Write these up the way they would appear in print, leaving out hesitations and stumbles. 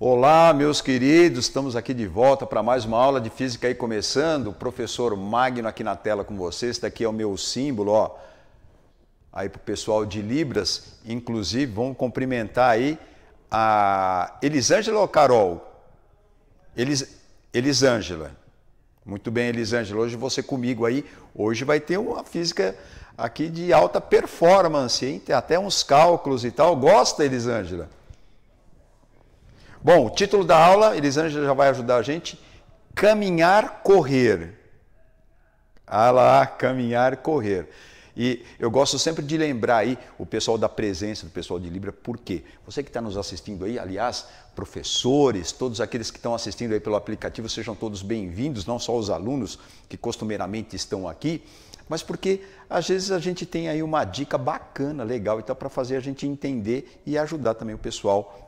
Olá, meus queridos, estamos aqui de volta para mais uma aula de física aí começando. O professor Magno aqui na tela com vocês. Esse daqui é o meu símbolo, ó. Aí para o pessoal de Libras, inclusive, vamos cumprimentar aí a Elisângela ou Carol? Elisângela. Muito bem, Elisângela, hoje você comigo aí. Hoje vai ter uma física aqui de alta performance, hein? Tem até uns cálculos e tal. Gosta, Elisângela? Bom, o título da aula, Elisângela já vai ajudar a gente, caminhar, correr. Ah lá, caminhar, correr. E eu gosto sempre de lembrar aí o pessoal da presença, do pessoal de Libra, por quê? Você que está nos assistindo aí, aliás, professores, todos aqueles que estão assistindo aí pelo aplicativo, sejam todos bem-vindos, não só os alunos que costumeiramente estão aqui, mas porque às vezes a gente tem aí uma dica bacana, legal, então para fazer a gente entender e ajudar também o pessoal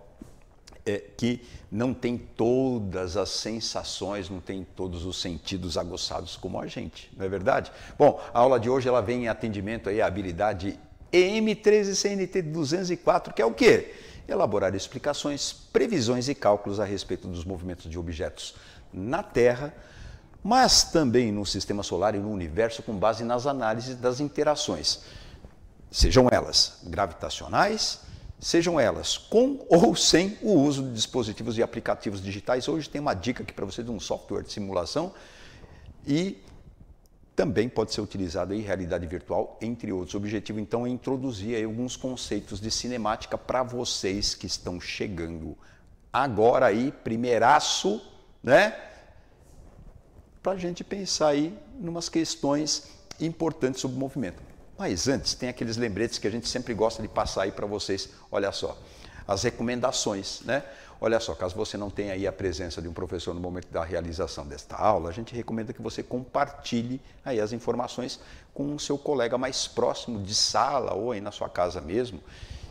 que não tem todas as sensações, não tem todos os sentidos aguçados como a gente, não é verdade? Bom, a aula de hoje ela vem em atendimento aí à habilidade EM13CNT 204, que é o quê? Elaborar explicações, previsões e cálculos a respeito dos movimentos de objetos na Terra, mas também no Sistema Solar e no Universo com base nas análises das interações, sejam elas gravitacionais, sejam elas com ou sem o uso de dispositivos e aplicativos digitais. Hoje tem uma dica aqui para você de um software de simulação e também pode ser utilizado em realidade virtual, entre outros. O objetivo, então, é introduzir aí alguns conceitos de cinemática para vocês que estão chegando agora aí, primeiraço, né? Para a gente pensar aí em umas questões importantes sobre o movimento. Mas antes, tem aqueles lembretes que a gente sempre gosta de passar aí para vocês. Olha só, as recomendações, né? Olha só, caso você não tenha aí a presença de um professor no momento da realização desta aula, a gente recomenda que você compartilhe aí as informações com o seu colega mais próximo de sala ou aí na sua casa mesmo.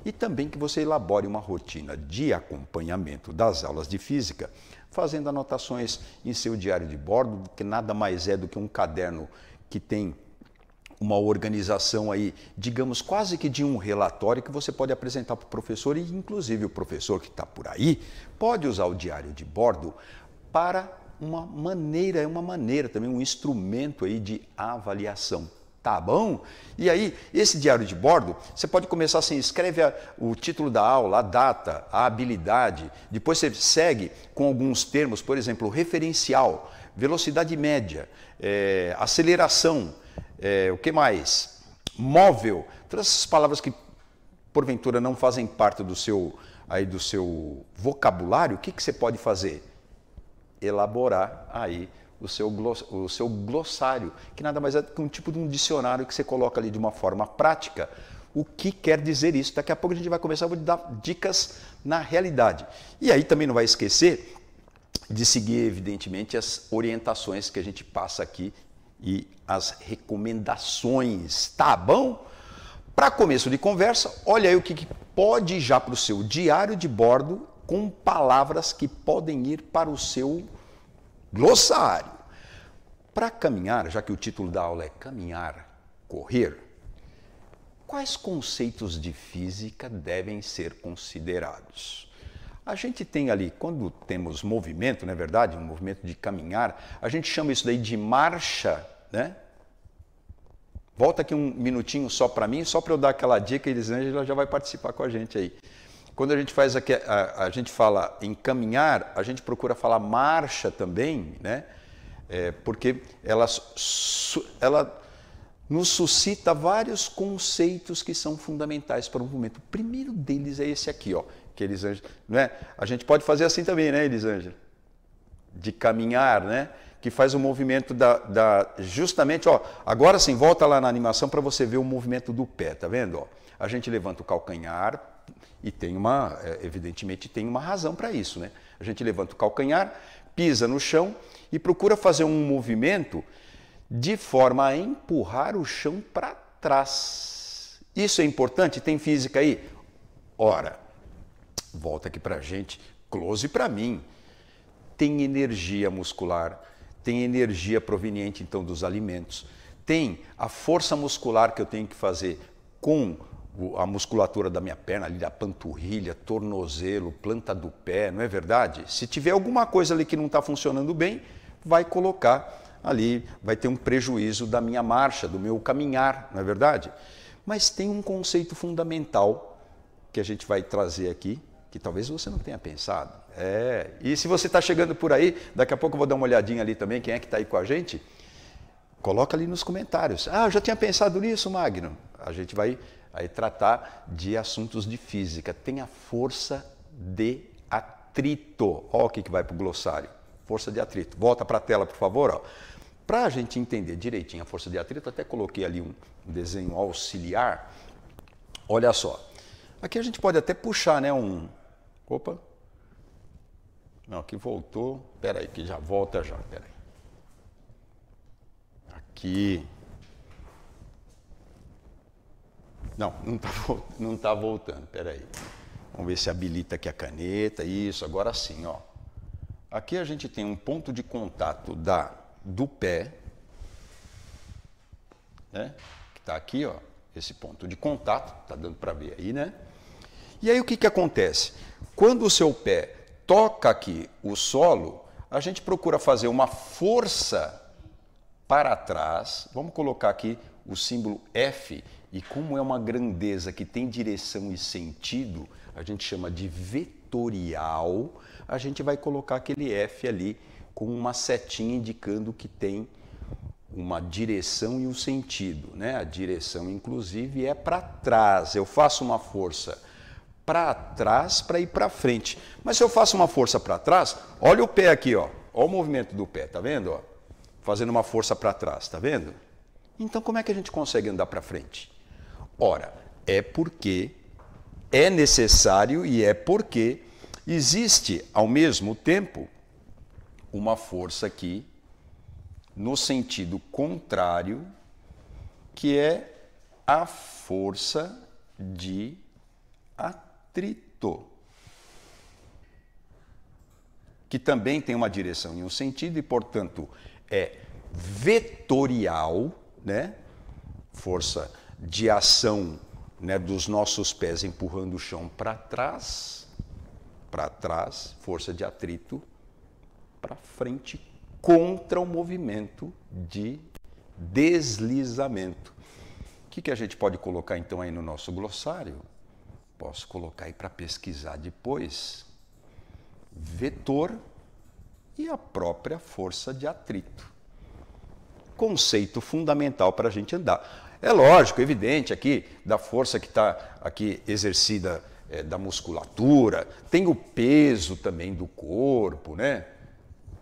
E também que você elabore uma rotina de acompanhamento das aulas de física, fazendo anotações em seu diário de bordo, que nada mais é do que um caderno que tem uma organização aí, digamos, quase que de um relatório que você pode apresentar para o professor e, inclusive, o professor que está por aí pode usar o diário de bordo para uma maneira também, um instrumento aí de avaliação. Tá bom? E aí, esse diário de bordo, você pode começar assim, escreve o título da aula, a data, a habilidade, depois você segue com alguns termos, por exemplo, referencial, velocidade média, aceleração, o que mais? Móvel, todas essas palavras que porventura não fazem parte do seu vocabulário, o que você pode fazer? Elaborar aí o seu glossário, que nada mais é do que um tipo de um dicionário que você coloca ali de uma forma prática. O que quer dizer isso? Daqui a pouco a gente vai começar, eu vou te dar dicas na realidade. E aí também não vai esquecer de seguir, evidentemente, as orientações que a gente passa aqui e as recomendações, tá bom? Para começo de conversa, olha aí o que pode ir já para o seu diário de bordo com palavras que podem ir para o seu glossário. Para caminhar, já que o título da aula é caminhar, correr, quais conceitos de física devem ser considerados? A gente tem ali, quando temos movimento, não é verdade? Um movimento de caminhar, a gente chama isso daí de marcha, né? Volta aqui um minutinho só para mim, só para eu dar aquela dica, e Elisângela já vai participar com a gente aí. Quando a gente faz aqui, a gente fala em caminhar, a gente procura falar marcha também, né? Porque ela nos suscita vários conceitos que são fundamentais para o movimento. O primeiro deles é esse aqui, ó, que Elisângela, não é? A gente pode fazer assim também, né, Elisângela? De caminhar, né? Que faz o movimento justamente, ó, agora sim, volta lá na animação para você ver o movimento do pé, tá vendo? Ó, a gente levanta o calcanhar e tem evidentemente tem uma razão para isso, né? A gente levanta o calcanhar, pisa no chão e procura fazer um movimento de forma a empurrar o chão para trás. Isso é importante? Tem física aí? Ora, volta aqui para a gente, close para mim. Tem energia muscular, tem energia proveniente então dos alimentos, tem a força muscular que eu tenho que fazer com a musculatura da minha perna, ali da panturrilha, tornozelo, planta do pé, não é verdade? Se tiver alguma coisa ali que não está funcionando bem, vai colocar ali, vai ter um prejuízo da minha marcha, do meu caminhar, não é verdade? Mas tem um conceito fundamental que a gente vai trazer aqui, que talvez você não tenha pensado. E se você está chegando por aí, daqui a pouco eu vou dar uma olhadinha ali também, quem é que está aí com a gente? Coloca ali nos comentários. Ah, eu já tinha pensado nisso, Magno. A gente vai aí tratar de assuntos de física. Tem a força de atrito. Olha o que vai para o glossário. Força de atrito. Volta para a tela, por favor. Para a gente entender direitinho a força de atrito, até coloquei ali um desenho auxiliar. Olha só. Aqui a gente pode até puxar, né? Opa. Não, aqui voltou. Espera aí, que já volta já. Espera aí. Aqui. Não tá voltando. Espera aí. Vamos ver se habilita aqui a caneta. Isso, agora sim, ó. Aqui a gente tem um ponto de contato do pé, né? Que está aqui, ó. Esse ponto de contato, tá dando para ver aí, né? E aí o que acontece? Quando o seu pé toca aqui o solo, a gente procura fazer uma força para trás. Vamos colocar aqui o símbolo F, e como é uma grandeza que tem direção e sentido, a gente chama de vetorial, a gente vai colocar aquele F ali com uma setinha indicando que tem uma direção e um sentido, né? A direção, inclusive, é para trás. Eu faço uma força para trás para ir para frente. Mas se eu faço uma força para trás, olha o pé aqui, ó. Olha o movimento do pé, tá vendo? Ó? Fazendo uma força para trás, tá vendo? Então, como é que a gente consegue andar para frente? Ora, é porque é necessário e é porque existe, ao mesmo tempo, uma força aqui no sentido contrário, que é a força de atrito, que também tem uma direção e um sentido e, portanto, é vetorial, né? Força de ação, né, dos nossos pés empurrando o chão para trás, força de atrito para frente contra o movimento de deslizamento. O que a gente pode colocar então aí no nosso glossário? Posso colocar aí para pesquisar depois. Vetor e a própria força de atrito. Conceito fundamental para a gente andar. É lógico, evidente aqui, da força que está aqui exercida da musculatura, tem o peso também do corpo, né?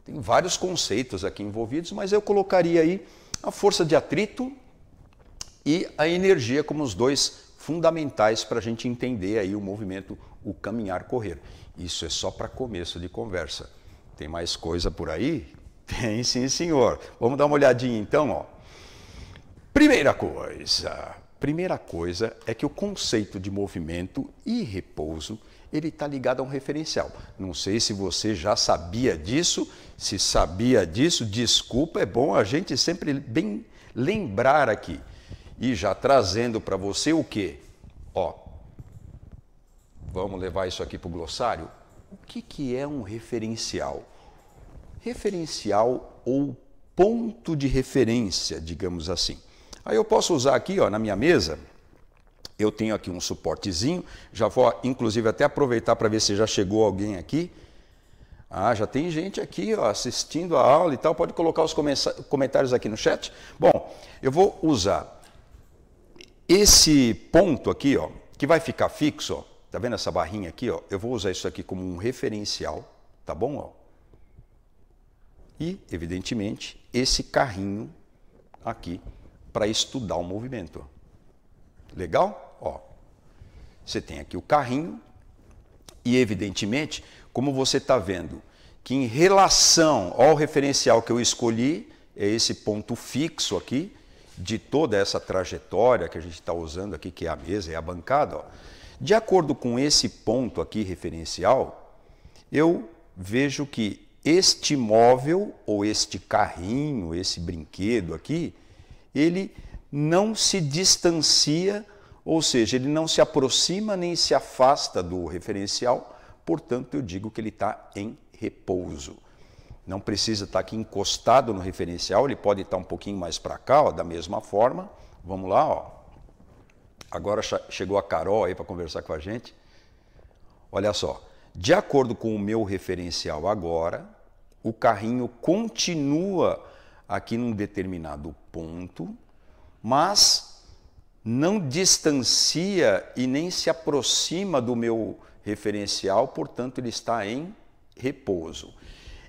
Tem vários conceitos aqui envolvidos, mas eu colocaria aí a força de atrito e a energia como os dois fundamentais para a gente entender aí o movimento, o caminhar, correr. Isso é só para começo de conversa. Tem mais coisa por aí? Tem sim, senhor. Vamos dar uma olhadinha então, ó. Primeira coisa é que o conceito de movimento e repouso, ele está ligado a um referencial. Não sei se você já sabia disso, se sabia disso, desculpa, é bom a gente sempre bem lembrar aqui. E já trazendo para você o quê? Ó, vamos levar isso aqui para o glossário? O que é um referencial? Referencial ou ponto de referência, digamos assim. Aí eu posso usar aqui, ó, na minha mesa, eu tenho aqui um suportezinho, já vou inclusive até aproveitar para ver se já chegou alguém aqui. Ah, já tem gente aqui, ó, assistindo a aula e tal, pode colocar os comentários aqui no chat. Bom, eu vou usar esse ponto aqui, ó, que vai ficar fixo, ó, tá vendo essa barrinha aqui, ó? Eu vou usar isso aqui como um referencial, tá bom, ó? E, evidentemente, esse carrinho aqui para estudar o movimento. Legal? Ó, você tem aqui o carrinho e, evidentemente, como você está vendo, que em relação ao referencial que eu escolhi, é esse ponto fixo aqui, de toda essa trajetória que a gente está usando aqui, que é a mesa e a bancada, ó, de acordo com esse ponto aqui referencial, eu vejo que este móvel ou este carrinho, esse brinquedo aqui, ele não se distancia Ou seja, ele não se aproxima nem se afasta do referencial, portanto eu digo que ele está em repouso. Não precisa estar aqui encostado no referencial, ele pode estar um pouquinho mais para cá, ó, da mesma forma. Vamos lá, ó. Agora chegou a Carol aí para conversar com a gente. Olha só, de acordo com o meu referencial agora, o carrinho continua aqui num determinado ponto, mas não distancia e nem se aproxima do meu referencial, portanto ele está em repouso.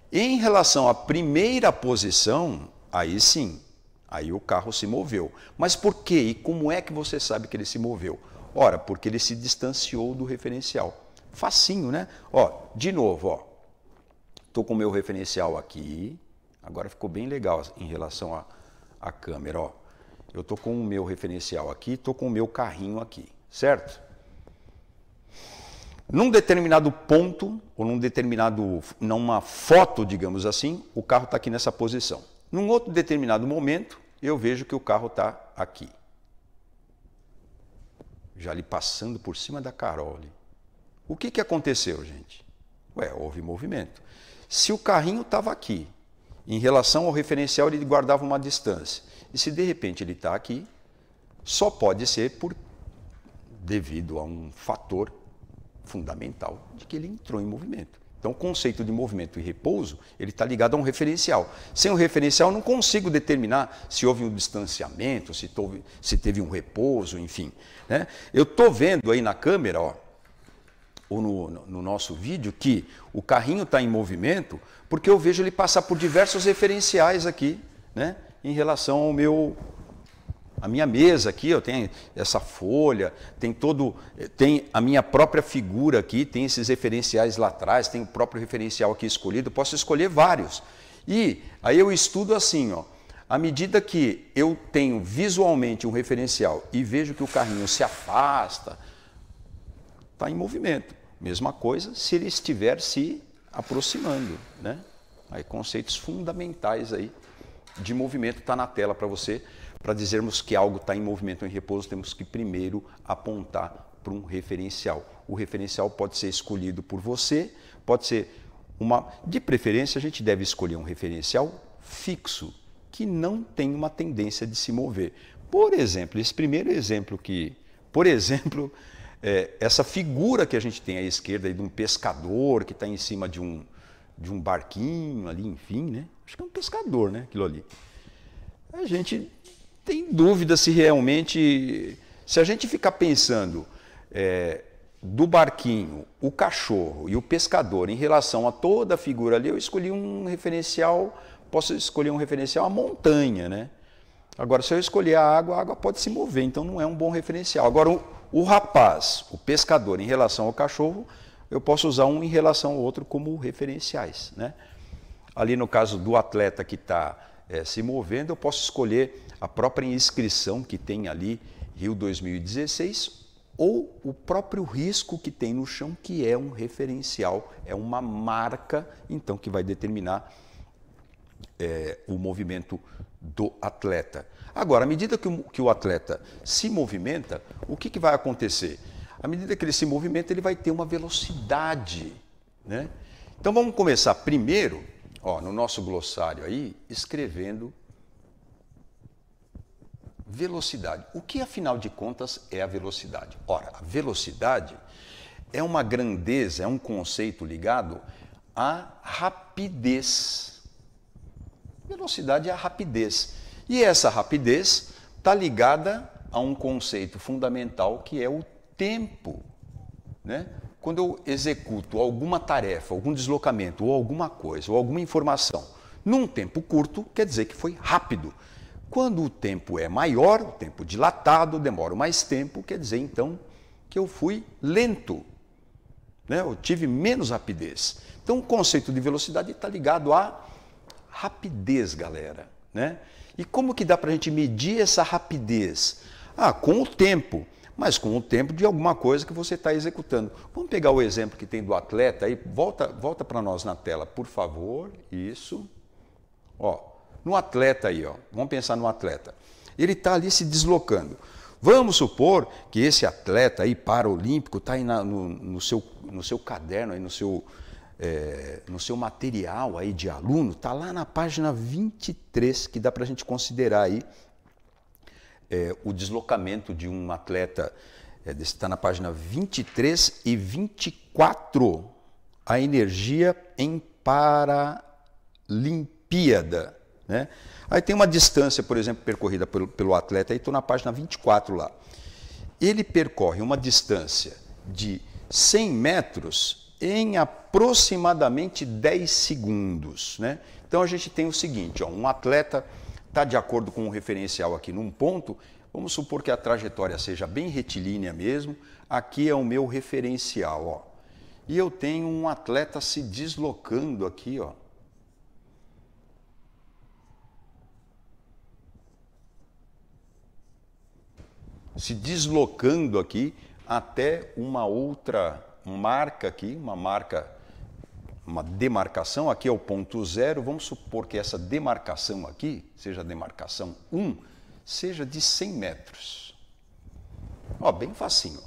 Em relação à primeira posição, aí sim, aí o carro se moveu. Mas por quê? E como é que você sabe que ele se moveu? Ora, porque ele se distanciou do referencial. Facinho, né? Ó, de novo, ó. Estou com o meu referencial aqui. Agora ficou bem legal em relação à câmera, ó. Eu estou com o meu referencial aqui, estou com o meu carrinho aqui, certo? Num determinado ponto, ou numa foto, digamos assim, o carro está aqui nessa posição. Num outro determinado momento, eu vejo que o carro está aqui. Já ali passando por cima da Carol. Ali. O que aconteceu, gente? Ué, houve movimento. Se o carrinho estava aqui, em relação ao referencial ele guardava uma distância. E se de repente ele está aqui, só pode ser devido a um fator fundamental de que ele entrou em movimento. Então, o conceito de movimento e repouso, ele está ligado a um referencial. Sem o referencial, eu não consigo determinar se houve um distanciamento, se teve um repouso, enfim. Né? Eu estou vendo aí na câmera, ó, ou no nosso vídeo, que o carrinho está em movimento, porque eu vejo ele passar por diversos referenciais aqui, né, em relação ao a minha mesa aqui, eu tenho essa folha, tem a minha própria figura aqui, tem esses referenciais lá atrás, tem o próprio referencial aqui escolhido, posso escolher vários. E aí eu estudo assim, ó, à medida que eu tenho visualmente um referencial e vejo que o carrinho se afasta, está em movimento. Mesma coisa se ele estiver se aproximando, né? Aí conceitos fundamentais aí de movimento está na tela para você. Para dizermos que algo está em movimento ou em repouso, temos que primeiro apontar para um referencial. O referencial pode ser escolhido por você, pode ser de preferência, a gente deve escolher um referencial fixo, que não tem uma tendência de se mover. Por exemplo, esse primeiro exemplo essa figura que a gente tem à esquerda aí de um pescador que está em cima de um barquinho ali, enfim, né? Acho que é um pescador, né? Aquilo ali. A gente tem dúvida se realmente, se a gente ficar pensando do barquinho, o cachorro e o pescador em relação a toda a figura ali, eu escolhi um referencial, posso escolher um referencial à montanha, né? Agora, se eu escolher a água pode se mover, então não é um bom referencial. Agora, o rapaz, o pescador em relação ao cachorro, eu posso usar um em relação ao outro como referenciais, né? Ali no caso do atleta que está se movendo, eu posso escolher a própria inscrição que tem ali, Rio 2016, ou o próprio risco que tem no chão, que é um referencial, é uma marca, então, que vai determinar o movimento do atleta. Agora, à medida que o atleta se movimenta, o que vai acontecer? À medida que ele se movimenta, ele vai ter uma velocidade, né? Então, vamos começar primeiro, ó, no nosso glossário aí, escrevendo velocidade. O que, afinal de contas, é a velocidade? Ora, a velocidade é uma grandeza, é um conceito ligado à rapidez. Velocidade é a rapidez. E essa rapidez está ligada a um conceito fundamental que é o tempo, né? Quando eu executo alguma tarefa, algum deslocamento, ou alguma coisa, ou alguma informação, num tempo curto, quer dizer que foi rápido. Quando o tempo é maior, o tempo dilatado, demora mais tempo, quer dizer então que eu fui lento, né? Eu tive menos rapidez. Então o conceito de velocidade está ligado à rapidez, galera, né? E como que dá para a gente medir essa rapidez? Com o tempo, mas com o tempo de alguma coisa que você está executando. Vamos pegar o exemplo que tem do atleta aí, volta para nós na tela, por favor, isso. Ó, no atleta aí, ó, vamos pensar no atleta. Ele está ali se deslocando. Vamos supor que esse atleta aí paralímpico está aí no seu caderno, aí no seu material aí de aluno, está lá na página 23, que dá para a gente considerar aí o deslocamento de um atleta. Está na página 23 e 24, a energia em Paralimpíada, né? Aí tem uma distância, por exemplo, percorrida pelo atleta, aí estou na página 24 lá. Ele percorre uma distância de 100 metros em aproximadamente 10 segundos, né? Então a gente tem o seguinte, ó, um atleta está de acordo com o referencial aqui num ponto, vamos supor que a trajetória seja bem retilínea mesmo, aqui é o meu referencial, ó. E eu tenho um atleta se deslocando aqui, ó. Se deslocando aqui até uma outra marca aqui, uma demarcação, aqui é o ponto 0, vamos supor que essa demarcação aqui, seja a demarcação 1, seja de 100 metros. Ó, bem facinho.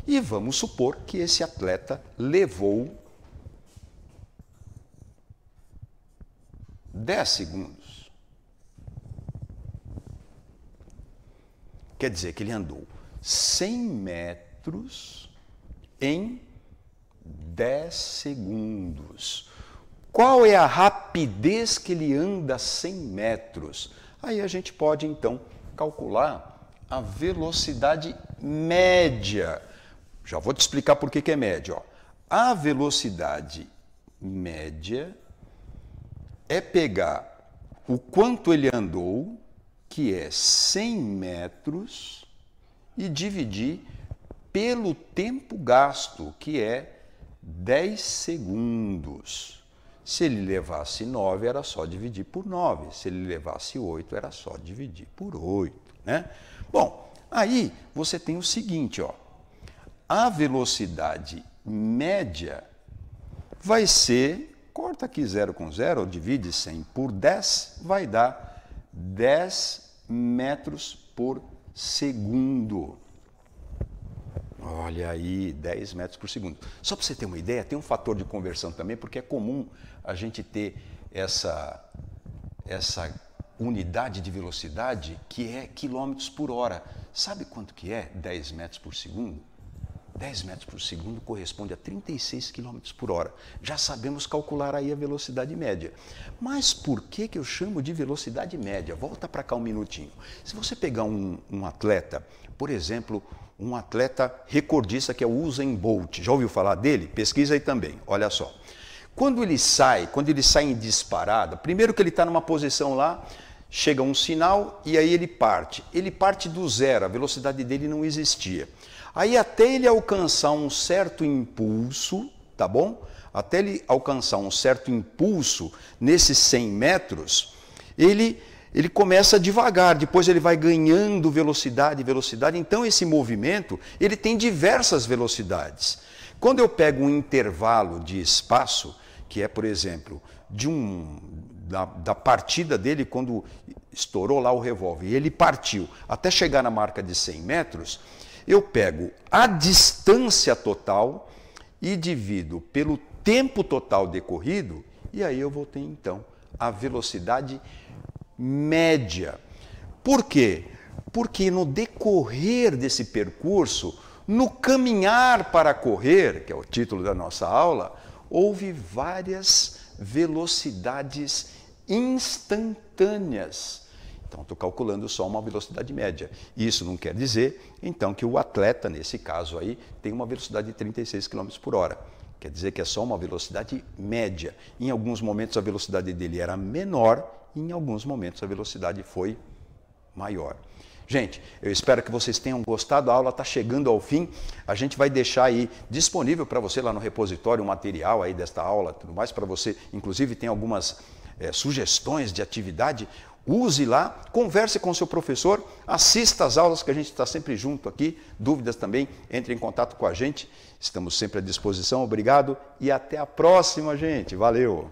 E vamos supor que esse atleta levou 10 segundos. Quer dizer que ele andou 100 metros em 10 segundos. Qual é a rapidez que ele anda 100 metros? Aí a gente pode, então, calcular a velocidade média. Já vou te explicar por que é média. Ó. A velocidade média é pegar o quanto ele andou, que é 100 metros, e dividir pelo tempo gasto, que é 10 segundos. Se ele levasse 9, era só dividir por 9. Se ele levasse 8, era só dividir por 8. Né? Bom, aí você tem o seguinte, ó. A velocidade média vai ser, corta aqui 0 com 0, divide 100 por 10, vai dar 10 metros por segundo. Olha aí, 10 metros por segundo. Só para você ter uma ideia, tem um fator de conversão também, porque é comum a gente ter essa unidade de velocidade que é quilômetros por hora. Sabe quanto que é 10 metros por segundo? 10 metros por segundo corresponde a 36 km por hora. Já sabemos calcular aí a velocidade média. Mas por que eu chamo de velocidade média? Volta para cá um minutinho. Se você pegar um atleta, por exemplo, um atleta recordista que é o Usain Bolt, já ouviu falar dele? Pesquisa aí também, olha só. Quando ele sai em disparada, primeiro que ele está numa posição lá, chega um sinal e aí ele parte. Ele parte do zero, a velocidade dele não existia. Aí até ele alcançar um certo impulso, tá bom? Até ele alcançar um certo impulso nesses 100 metros, ele começa devagar, depois ele vai ganhando velocidade. Então esse movimento, ele tem diversas velocidades. Quando eu pego um intervalo de espaço, que é, por exemplo, da partida dele, quando estourou lá o revólver, e ele partiu até chegar na marca de 100 metros, eu pego a distância total e divido pelo tempo total decorrido, e aí eu vou ter, então, a velocidade média. Por quê? Porque no decorrer desse percurso, no caminhar para correr, que é o título da nossa aula, houve várias velocidades instantâneas. Então, estou calculando só uma velocidade média. Isso não quer dizer, então, que o atleta, nesse caso aí, tem uma velocidade de 36 km por hora. Quer dizer que é só uma velocidade média. Em alguns momentos a velocidade dele era menor, e em alguns momentos a velocidade foi maior. Gente, eu espero que vocês tenham gostado, a aula está chegando ao fim, a gente vai deixar aí disponível para você lá no repositório o material aí desta aula, tudo mais para você, inclusive tem algumas sugestões de atividade, use lá, converse com o seu professor, assista às aulas que a gente está sempre junto aqui, dúvidas também, entre em contato com a gente, estamos sempre à disposição, obrigado e até a próxima, gente, valeu!